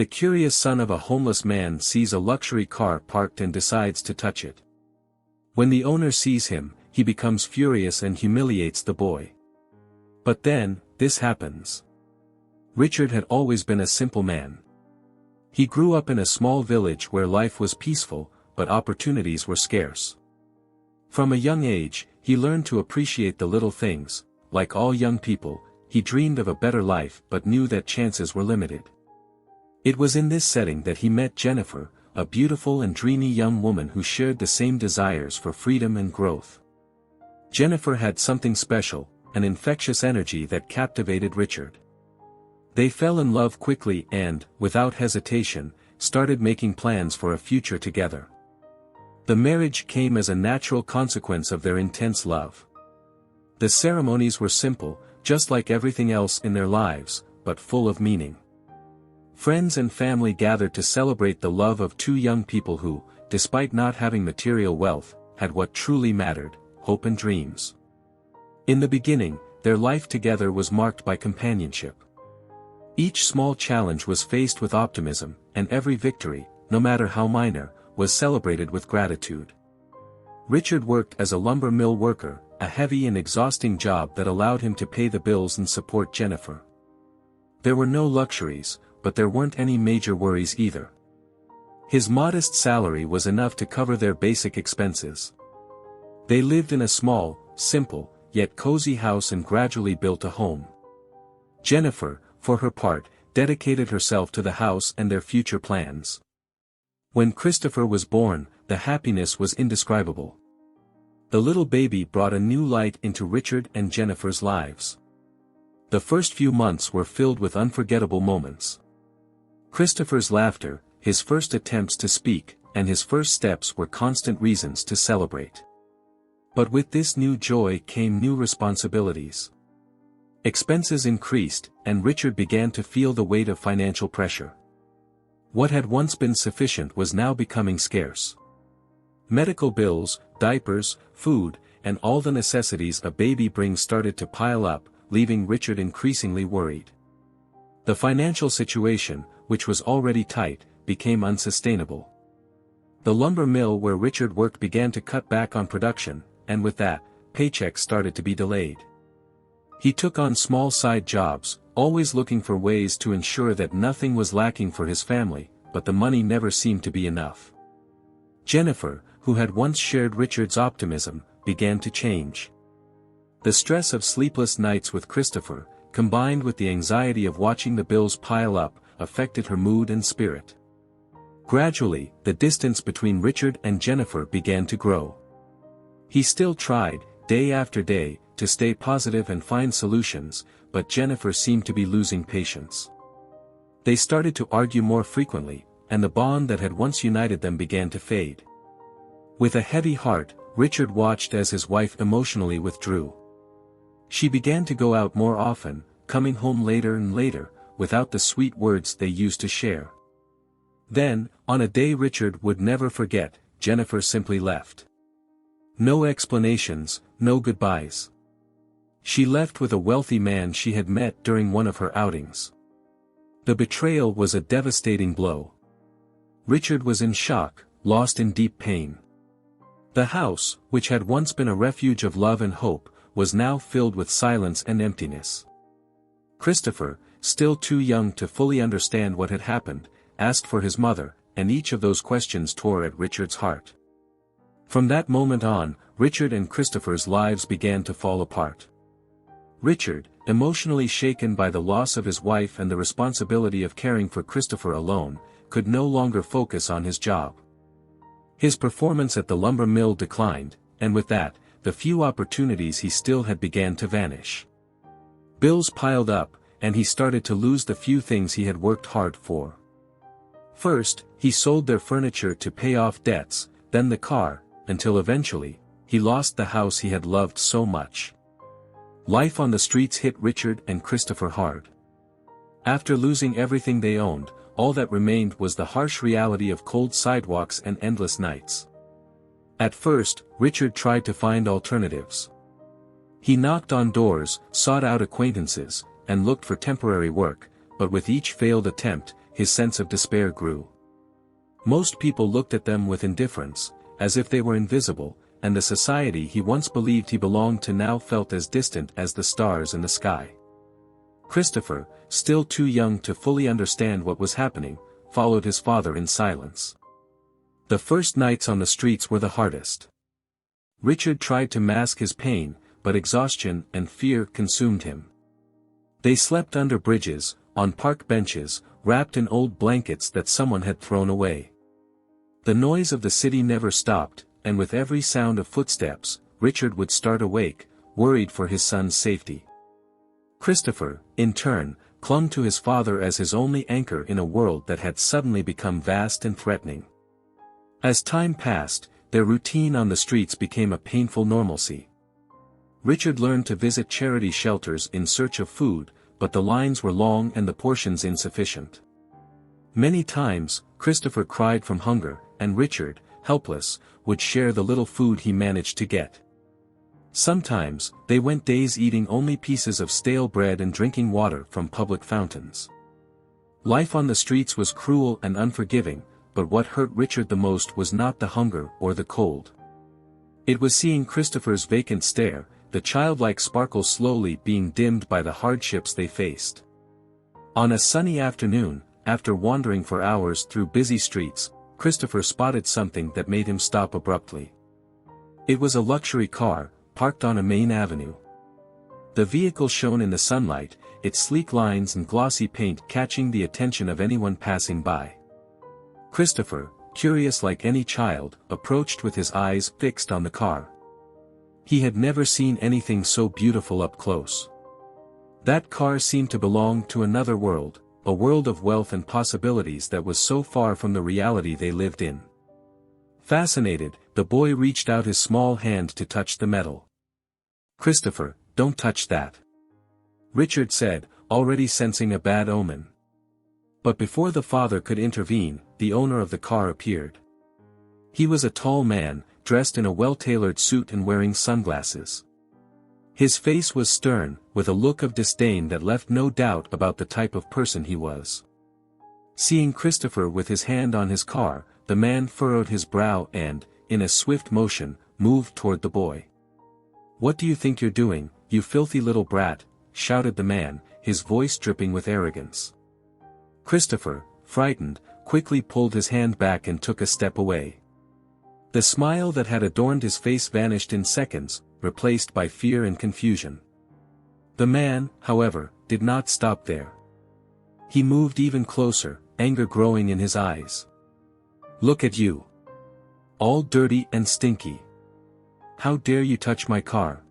The curious son of a homeless man sees a luxury car parked and decides to touch it. When the owner sees him, he becomes furious and humiliates the boy. But then, this happens. Richard had always been a simple man. He grew up in a small village where life was peaceful, but opportunities were scarce. From a young age, he learned to appreciate the little things. Like all young people, he dreamed of a better life but knew that chances were limited. It was in this setting that he met Jennifer, a beautiful and dreamy young woman who shared the same desires for freedom and growth. Jennifer had something special, an infectious energy that captivated Richard. They fell in love quickly and, without hesitation, started making plans for a future together. The marriage came as a natural consequence of their intense love. The ceremonies were simple, just like everything else in their lives, but full of meaning. Friends and family gathered to celebrate the love of two young people who, despite not having material wealth, had what truly mattered: hope and dreams. In the beginning, their life together was marked by companionship. Each small challenge was faced with optimism, and every victory, no matter how minor, was celebrated with gratitude. Richard worked as a lumber mill worker, a heavy and exhausting job that allowed him to pay the bills and support Jennifer. There were no luxuries, but there weren't any major worries either. His modest salary was enough to cover their basic expenses. They lived in a small, simple, yet cozy house and gradually built a home. Jennifer, for her part, dedicated herself to the house and their future plans. When Christopher was born, the happiness was indescribable. The little baby brought a new light into Richard and Jennifer's lives. The first few months were filled with unforgettable moments. Christopher's laughter, his first attempts to speak, and his first steps were constant reasons to celebrate. But with this new joy came new responsibilities. Expenses increased, and Richard began to feel the weight of financial pressure. What had once been sufficient was now becoming scarce. Medical bills, diapers, food, and all the necessities a baby brings started to pile up, leaving Richard increasingly worried. The financial situation, which was already tight, became unsustainable. The lumber mill where Richard worked began to cut back on production, and with that, paychecks started to be delayed. He took on small side jobs, always looking for ways to ensure that nothing was lacking for his family, but the money never seemed to be enough. Jennifer, who had once shared Richard's optimism, began to change. The stress of sleepless nights with Christopher, combined with the anxiety of watching the bills pile up, affected her mood and spirit. Gradually, the distance between Richard and Jennifer began to grow. He still tried, day after day, to stay positive and find solutions, but Jennifer seemed to be losing patience. They started to argue more frequently, and the bond that had once united them began to fade. With a heavy heart, Richard watched as his wife emotionally withdrew. She began to go out more often, coming home later and later, without the sweet words they used to share. Then, on a day Richard would never forget, Jennifer simply left. No explanations, no goodbyes. She left with a wealthy man she had met during one of her outings. The betrayal was a devastating blow. Richard was in shock, lost in deep pain. The house, which had once been a refuge of love and hope, was now filled with silence and emptiness. Christopher, still too young to fully understand what had happened, asked for his mother, and each of those questions tore at Richard's heart. From that moment on, Richard and Christopher's lives began to fall apart. Richard, emotionally shaken by the loss of his wife and the responsibility of caring for Christopher alone, could no longer focus on his job. His performance at the lumber mill declined, and with that, the few opportunities he still had began to vanish. Bills piled up, and he started to lose the few things he had worked hard for. First, he sold their furniture to pay off debts, then the car, until eventually, he lost the house he had loved so much. Life on the streets hit Richard and Christopher hard. After losing everything they owned, all that remained was the harsh reality of cold sidewalks and endless nights. At first, Richard tried to find alternatives. He knocked on doors, sought out acquaintances, and looked for temporary work, but with each failed attempt, his sense of despair grew. Most people looked at them with indifference, as if they were invisible, and the society he once believed he belonged to now felt as distant as the stars in the sky. Christopher, still too young to fully understand what was happening, followed his father in silence. The first nights on the streets were the hardest. Richard tried to mask his pain, but exhaustion and fear consumed him. They slept under bridges, on park benches, wrapped in old blankets that someone had thrown away. The noise of the city never stopped, and with every sound of footsteps, Richard would start awake, worried for his son's safety. Christopher, in turn, clung to his father as his only anchor in a world that had suddenly become vast and threatening. As time passed, their routine on the streets became a painful normalcy. Richard learned to visit charity shelters in search of food, but the lines were long and the portions insufficient. Many times, Christopher cried from hunger, and Richard, helpless, would share the little food he managed to get. Sometimes, they went days eating only pieces of stale bread and drinking water from public fountains. Life on the streets was cruel and unforgiving, but what hurt Richard the most was not the hunger or the cold. It was seeing Christopher's vacant stare, the childlike sparkle slowly being dimmed by the hardships they faced. On a sunny afternoon, after wandering for hours through busy streets, Christopher spotted something that made him stop abruptly. It was a luxury car, parked on a main avenue. The vehicle shone in the sunlight, its sleek lines and glossy paint catching the attention of anyone passing by. Christopher, curious like any child, approached with his eyes fixed on the car. He had never seen anything so beautiful up close. That car seemed to belong to another world, a world of wealth and possibilities that was so far from the reality they lived in. Fascinated, the boy reached out his small hand to touch the metal. "Christopher, don't touch that," Richard said, already sensing a bad omen. But before the father could intervene, the owner of the car appeared. He was a tall man, dressed in a well-tailored suit and wearing sunglasses. His face was stern, with a look of disdain that left no doubt about the type of person he was. Seeing Christopher with his hand on his car, the man furrowed his brow and, in a swift motion, moved toward the boy. "What do you think you're doing, you filthy little brat?" shouted the man, his voice dripping with arrogance. Christopher, frightened, quickly pulled his hand back and took a step away. The smile that had adorned his face vanished in seconds, replaced by fear and confusion. The man, however, did not stop there. He moved even closer, anger growing in his eyes. "Look at you. All dirty and stinky. How dare you touch my car?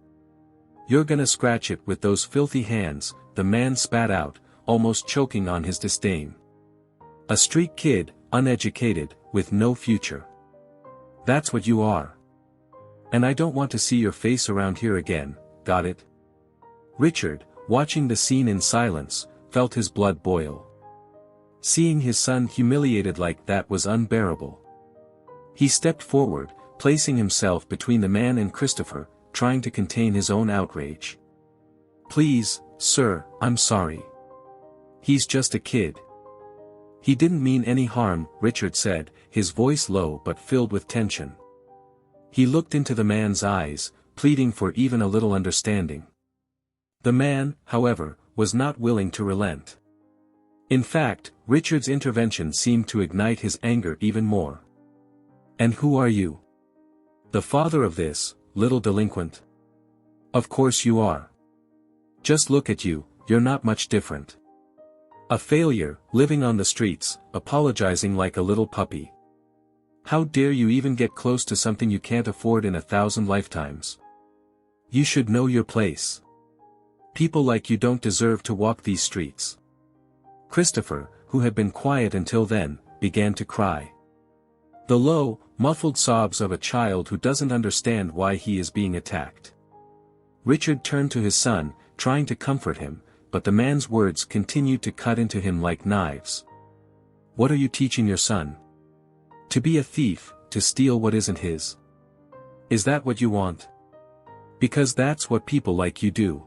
You're gonna scratch it with those filthy hands," the man spat out, almost choking on his disdain. "A street kid, uneducated, with no future. That's what you are. And I don't want to see your face around here again, got it?" Richard, watching the scene in silence, felt his blood boil. Seeing his son humiliated like that was unbearable. He stepped forward, placing himself between the man and Christopher, trying to contain his own outrage. "Please, sir, I'm sorry. He's just a kid. He didn't mean any harm," Richard said, his voice low but filled with tension. He looked into the man's eyes, pleading for even a little understanding. The man, however, was not willing to relent. In fact, Richard's intervention seemed to ignite his anger even more. "And who are you? The father of this, little delinquent? Of course you are. Just look at you, you're not much different. A failure, living on the streets, apologizing like a little puppy. How dare you even get close to something you can't afford in 1,000 lifetimes? You should know your place. People like you don't deserve to walk these streets." Christopher, who had been quiet until then, began to cry. The low, muffled sobs of a child who doesn't understand why he is being attacked. Richard turned to his son, trying to comfort him, but the man's words continued to cut into him like knives. "What are you teaching your son? To be a thief, to steal what isn't his? Is that what you want? Because that's what people like you do.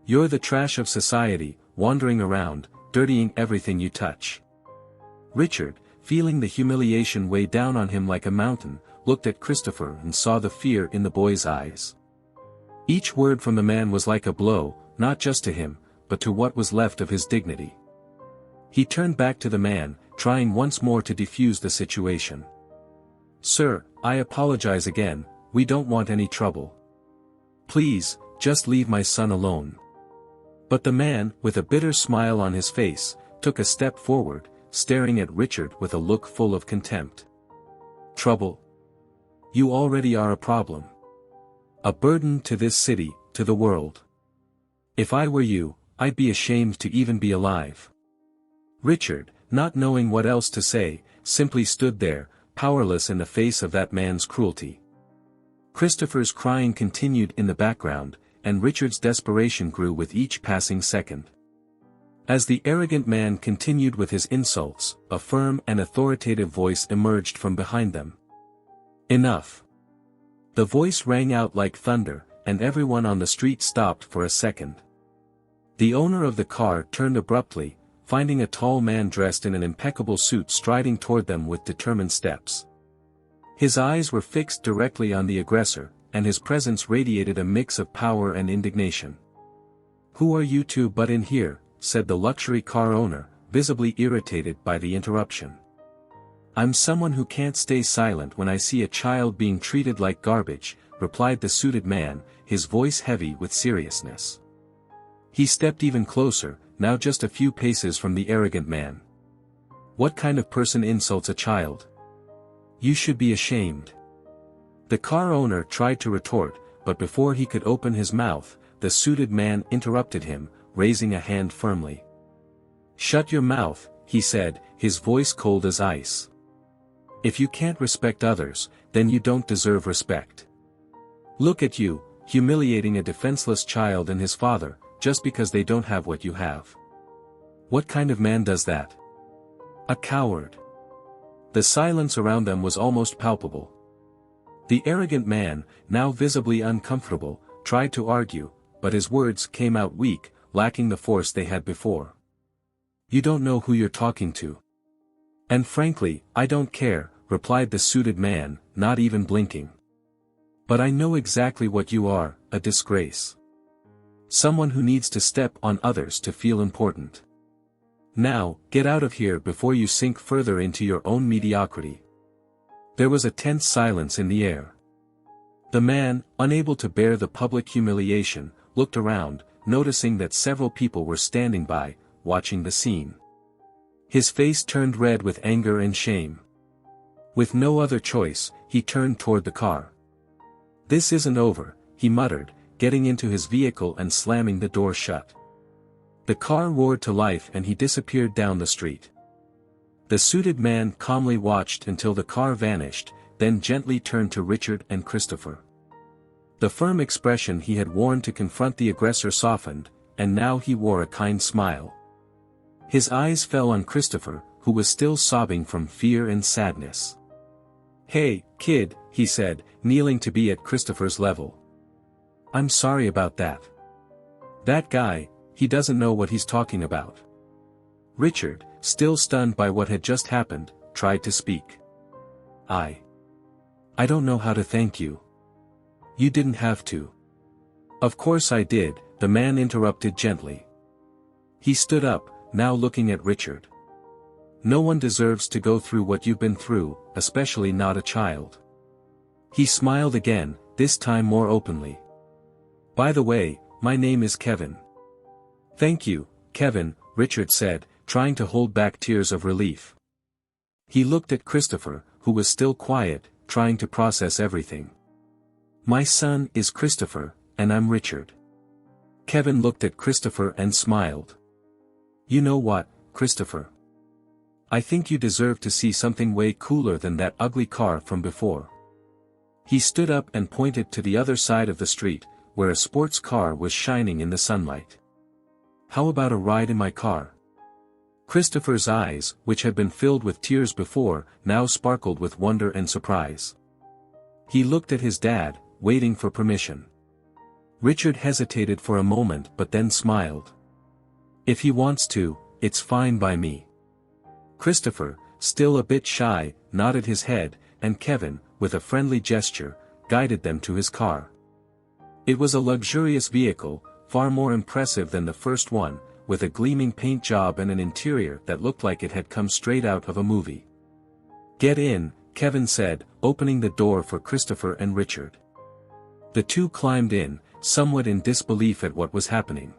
You're the trash of society, wandering around, dirtying everything you touch. Richard, feeling the humiliation weigh down on him like a mountain, looked at Christopher and saw the fear in the boy's eyes. Each word from the man was like a blow, not just to him, but to what was left of his dignity. He turned back to the man, trying once more to defuse the situation. "Sir, I apologize again, we don't want any trouble. Please, just leave my son alone." But the man, with a bitter smile on his face, took a step forward, staring at Richard with a look full of contempt. "Trouble? You already are a problem. A burden to this city, to the world. If I were you, I'd be ashamed to even be alive." Richard, not knowing what else to say, simply stood there, powerless in the face of that man's cruelty. Christopher's crying continued in the background, and Richard's desperation grew with each passing second. As the arrogant man continued with his insults, a firm and authoritative voice emerged from behind them. "Enough." The voice rang out like thunder, and everyone on the street stopped for a second. The owner of the car turned abruptly, finding a tall man dressed in an impeccable suit striding toward them with determined steps. His eyes were fixed directly on the aggressor, and his presence radiated a mix of power and indignation. "Who are you two but in here?" said the luxury car owner, visibly irritated by the interruption. "I'm someone who can't stay silent when I see a child being treated like garbage," replied the suited man, his voice heavy with seriousness. He stepped even closer, now just a few paces from the arrogant man. "What kind of person insults a child? You should be ashamed." The car owner tried to retort, but before he could open his mouth, the suited man interrupted him, raising a hand firmly. "Shut your mouth," he said, his voice cold as ice. "If you can't respect others, then you don't deserve respect. Look at you, humiliating a defenseless child and his father, just because they don't have what you have. What kind of man does that? A coward." The silence around them was almost palpable. The arrogant man, now visibly uncomfortable, tried to argue, but his words came out weak, lacking the force they had before. "You don't know who you're talking to. And frankly, I don't care," replied the suited man, not even blinking. "But I know exactly what you are, a disgrace. Someone who needs to step on others to feel important. Now, get out of here before you sink further into your own mediocrity." There was a tense silence in the air. The man, unable to bear the public humiliation, looked around, noticing that several people were standing by, watching the scene. His face turned red with anger and shame. With no other choice, he turned toward the car. "This isn't over," he muttered, getting into his vehicle and slamming the door shut. The car roared to life and he disappeared down the street. The suited man calmly watched until the car vanished, then gently turned to Richard and Christopher. The firm expression he had worn to confront the aggressor softened, and now he wore a kind smile. His eyes fell on Christopher, who was still sobbing from fear and sadness. "Hey, kid," he said, kneeling to be at Christopher's level. "I'm sorry about that. That guy, he doesn't know what he's talking about." Richard, still stunned by what had just happened, tried to speak. I don't know how to thank you." "You didn't have to." "Of course I did," the man interrupted gently. He stood up, now looking at Richard. "No one deserves to go through what you've been through, especially not a child." He smiled again, this time more openly. "By the way, my name is Kevin." "Thank you, Kevin," Richard said, trying to hold back tears of relief. He looked at Christopher, who was still quiet, trying to process everything. "My son is Christopher, and I'm Richard." Kevin looked at Christopher and smiled. "You know what, Christopher? I think you deserve to see something way cooler than that ugly car from before." He stood up and pointed to the other side of the street, where a sports car was shining in the sunlight. "How about a ride in my car?" Christopher's eyes, which had been filled with tears before, now sparkled with wonder and surprise. He looked at his dad, waiting for permission. Richard hesitated for a moment but then smiled. "If he wants to, it's fine by me." Christopher, still a bit shy, nodded his head, and Kevin, with a friendly gesture, guided them to his car. It was a luxurious vehicle, far more impressive than the first one, with a gleaming paint job and an interior that looked like it had come straight out of a movie. "Get in," Kevin said, opening the door for Christopher and Richard. The two climbed in, somewhat in disbelief at what was happening.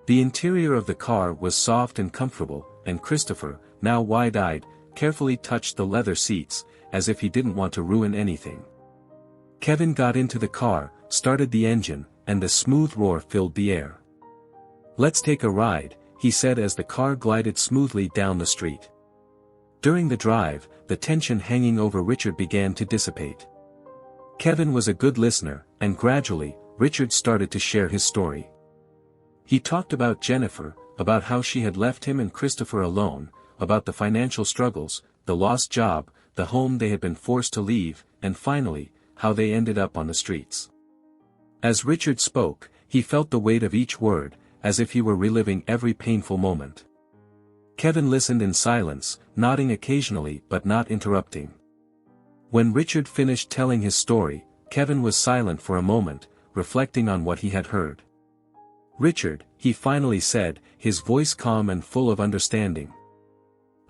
The interior of the car was soft and comfortable, and Christopher, now wide-eyed, carefully touched the leather seats, as if he didn't want to ruin anything. Kevin got into the car, started the engine, and the smooth roar filled the air. "Let's take a ride," he said as the car glided smoothly down the street. During the drive, the tension hanging over Richard began to dissipate. Kevin was a good listener, and gradually, Richard started to share his story. He talked about Jennifer, about how she had left him and Christopher alone, about the financial struggles, the lost job, the home they had been forced to leave, and finally, how they ended up on the streets. As Richard spoke, he felt the weight of each word, as if he were reliving every painful moment. Kevin listened in silence, nodding occasionally but not interrupting. When Richard finished telling his story, Kevin was silent for a moment, reflecting on what he had heard. "Richard," he finally said, his voice calm and full of understanding.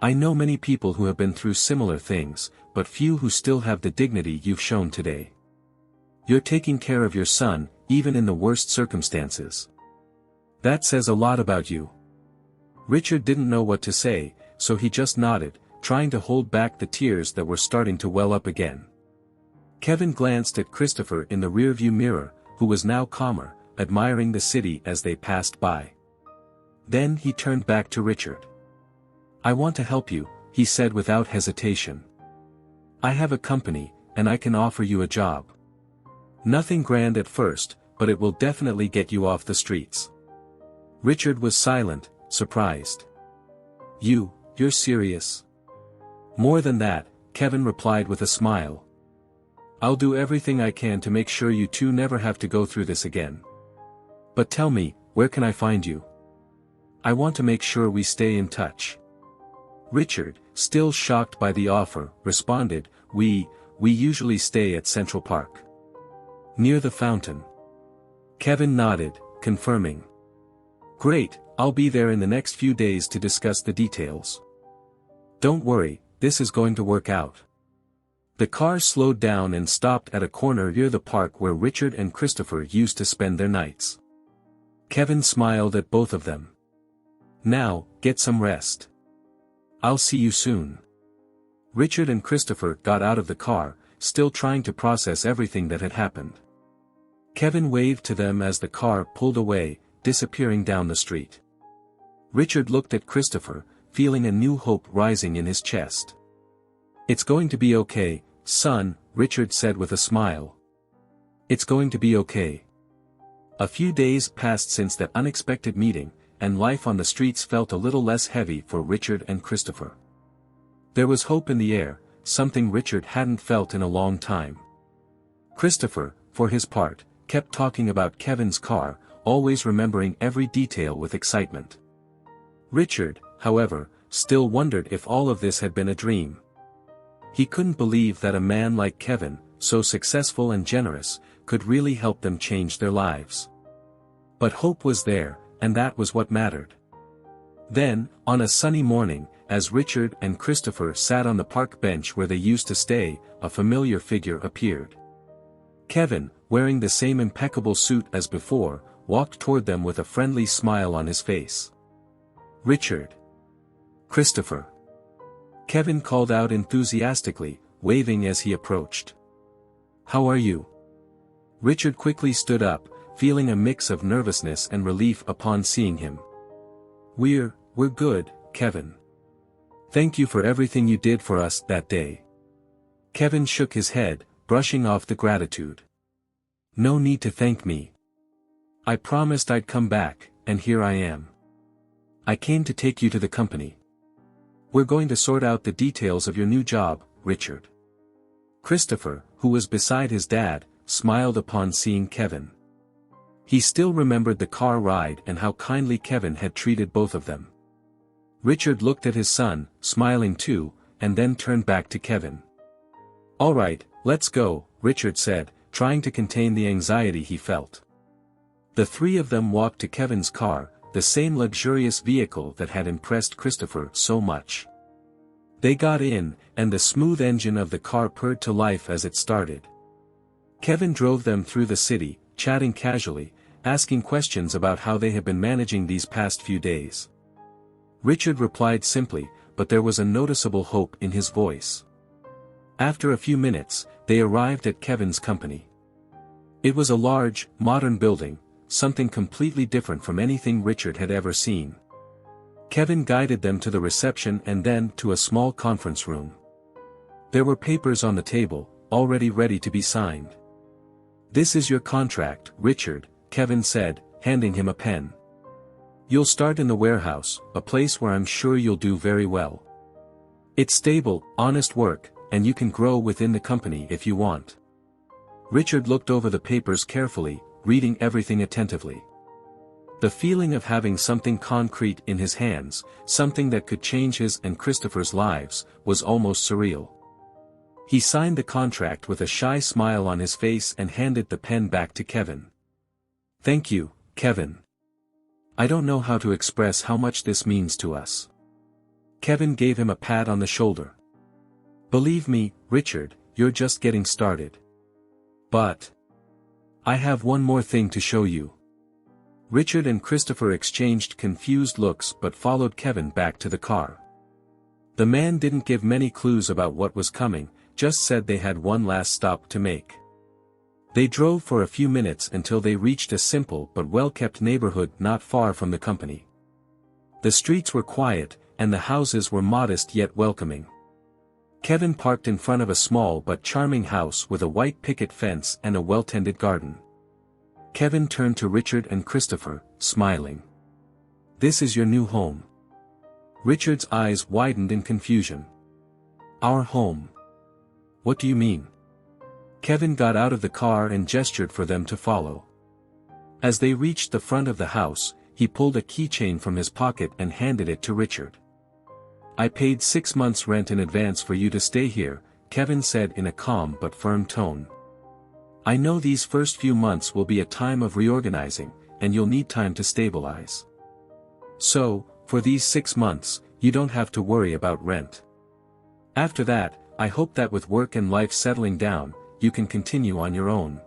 "I know many people who have been through similar things, but few who still have the dignity you've shown today. You're taking care of your son, even in the worst circumstances. That says a lot about you." Richard didn't know what to say, so he just nodded, trying to hold back the tears that were starting to well up again. Kevin glanced at Christopher in the rearview mirror, who was now calmer, admiring the city as they passed by. Then he turned back to Richard. "I want to help you," he said without hesitation. "I have a company, and I can offer you a job. Nothing grand at first, but it will definitely get you off the streets." Richard was silent, surprised. You're serious?" "More than that," Kevin replied with a smile. "I'll do everything I can to make sure you two never have to go through this again. But tell me, where can I find you? I want to make sure we stay in touch." Richard, still shocked by the offer, responded, We usually stay at Central Park. Near the fountain." Kevin nodded, confirming. "Great, I'll be there in the next few days to discuss the details. Don't worry, this is going to work out." The car slowed down and stopped at a corner near the park where Richard and Christopher used to spend their nights. Kevin smiled at both of them. "Now, get some rest. I'll see you soon." Richard and Christopher got out of the car, still trying to process everything that had happened. Kevin waved to them as the car pulled away, disappearing down the street. Richard looked at Christopher, feeling a new hope rising in his chest. "It's going to be okay, son," Richard said with a smile. "It's going to be okay." A few days passed since that unexpected meeting, and life on the streets felt a little less heavy for Richard and Christopher. There was hope in the air, something Richard hadn't felt in a long time. Christopher, for his part, kept talking about Kevin's car, always remembering every detail with excitement. Richard, however, still wondered if all of this had been a dream. He couldn't believe that a man like Kevin, so successful and generous, could really help them change their lives. But hope was there, and that was what mattered. Then, on a sunny morning, as Richard and Christopher sat on the park bench where they used to stay, a familiar figure appeared. Kevin, wearing the same impeccable suit as before, walked toward them with a friendly smile on his face. "Richard." "Christopher." Kevin called out enthusiastically, waving as he approached. "How are you?" Richard quickly stood up, feeling a mix of nervousness and relief upon seeing him. We're good, Kevin. Thank you for everything you did for us that day." Kevin shook his head, brushing off the gratitude. "No need to thank me. I promised I'd come back, and here I am. I came to take you to the company. We're going to sort out the details of your new job, Richard." Christopher, who was beside his dad, smiled upon seeing Kevin. He still remembered the car ride and how kindly Kevin had treated both of them. Richard looked at his son, smiling too, and then turned back to Kevin. "All right, let's go," Richard said, trying to contain the anxiety he felt. The three of them walked to Kevin's car, the same luxurious vehicle that had impressed Christopher so much. They got in, and the smooth engine of the car purred to life as it started. Kevin drove them through the city, chatting casually, asking questions about how they had been managing these past few days. Richard replied simply, but there was a noticeable hope in his voice. After a few minutes, they arrived at Kevin's company. It was a large, modern building, something completely different from anything Richard had ever seen. Kevin guided them to the reception and then to a small conference room. There were papers on the table, already ready to be signed. "This is your contract, Richard," Kevin said, handing him a pen. "You'll start in the warehouse, a place where I'm sure you'll do very well. It's stable, honest work, and you can grow within the company if you want." Richard looked over the papers carefully, reading everything attentively. The feeling of having something concrete in his hands, something that could change his and Christopher's lives, was almost surreal. He signed the contract with a shy smile on his face and handed the pen back to Kevin. "Thank you, Kevin. I don't know how to express how much this means to us." Kevin gave him a pat on the shoulder. "Believe me, Richard, you're just getting started. But I have one more thing to show you." Richard and Christopher exchanged confused looks but followed Kevin back to the car. The man didn't give many clues about what was coming, just said they had one last stop to make. They drove for a few minutes until they reached a simple but well-kept neighborhood not far from the company. The streets were quiet, and the houses were modest yet welcoming. Kevin parked in front of a small but charming house with a white picket fence and a well-tended garden. Kevin turned to Richard and Christopher, smiling. "This is your new home." Richard's eyes widened in confusion. "Our home? What do you mean?" Kevin got out of the car and gestured for them to follow. As they reached the front of the house, he pulled a keychain from his pocket and handed it to Richard. "I paid 6 months' rent in advance for you to stay here," Kevin said in a calm but firm tone. "I know these first few months will be a time of reorganizing, and you'll need time to stabilize. So, for these 6 months, you don't have to worry about rent. After that, I hope that with work and life settling down, you can continue on your own."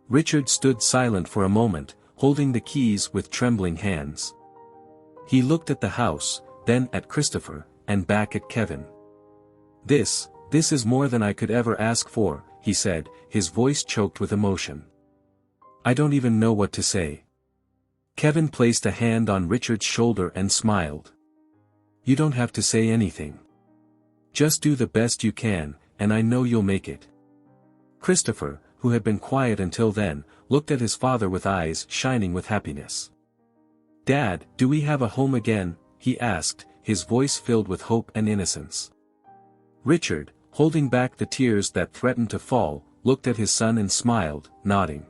Richard stood silent for a moment, holding the keys with trembling hands. He looked at the house, then at Christopher, and back at Kevin. This is more than I could ever ask for," he said, his voice choked with emotion. "I don't even know what to say." Kevin placed a hand on Richard's shoulder and smiled. "You don't have to say anything. Just do the best you can, and I know you'll make it." Christopher, who had been quiet until then, looked at his father with eyes shining with happiness. "Dad, do we have a home again?" he asked, his voice filled with hope and innocence. Richard, holding back the tears that threatened to fall, looked at his son and smiled, nodding.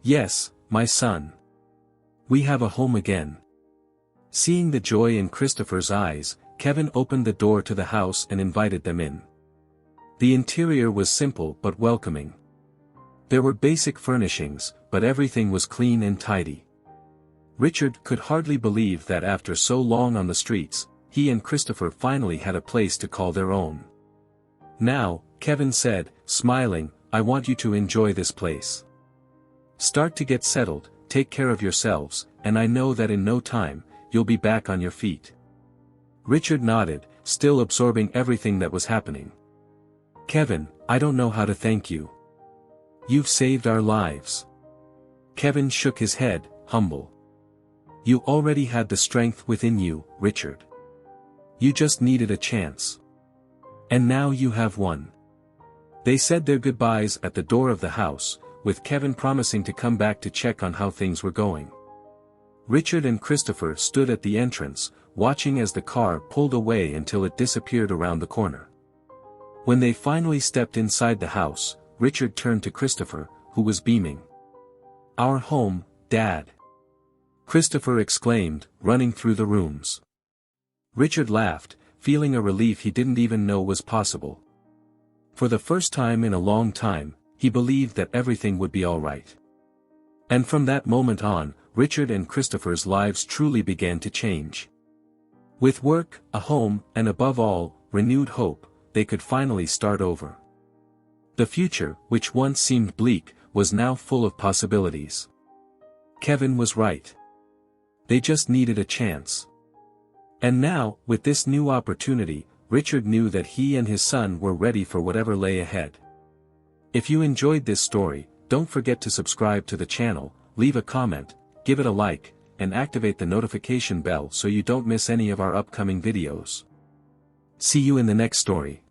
"Yes, my son. We have a home again." Seeing the joy in Christopher's eyes, Kevin opened the door to the house and invited them in. The interior was simple but welcoming. There were basic furnishings, but everything was clean and tidy. Richard could hardly believe that after so long on the streets, he and Christopher finally had a place to call their own. "Now," Kevin said, smiling, "I want you to enjoy this place. Start to get settled, take care of yourselves, and I know that in no time, you'll be back on your feet." Richard nodded, still absorbing everything that was happening. "Kevin, I don't know how to thank you. You've saved our lives." Kevin shook his head, humble. "You already had the strength within you, Richard. You just needed a chance. And now you have one." They said their goodbyes at the door of the house, with Kevin promising to come back to check on how things were going. Richard and Christopher stood at the entrance, watching as the car pulled away until it disappeared around the corner. When they finally stepped inside the house, Richard turned to Christopher, who was beaming. "Our home, Dad!" Christopher exclaimed, running through the rooms. Richard laughed, feeling a relief he didn't even know was possible. For the first time in a long time, he believed that everything would be all right. And from that moment on, Richard and Christopher's lives truly began to change. With work, a home, and above all, renewed hope, they could finally start over. The future, which once seemed bleak, was now full of possibilities. Kevin was right. They just needed a chance. And now, with this new opportunity, Richard knew that he and his son were ready for whatever lay ahead. If you enjoyed this story, don't forget to subscribe to the channel, leave a comment, give it a like, and activate the notification bell so you don't miss any of our upcoming videos. See you in the next story.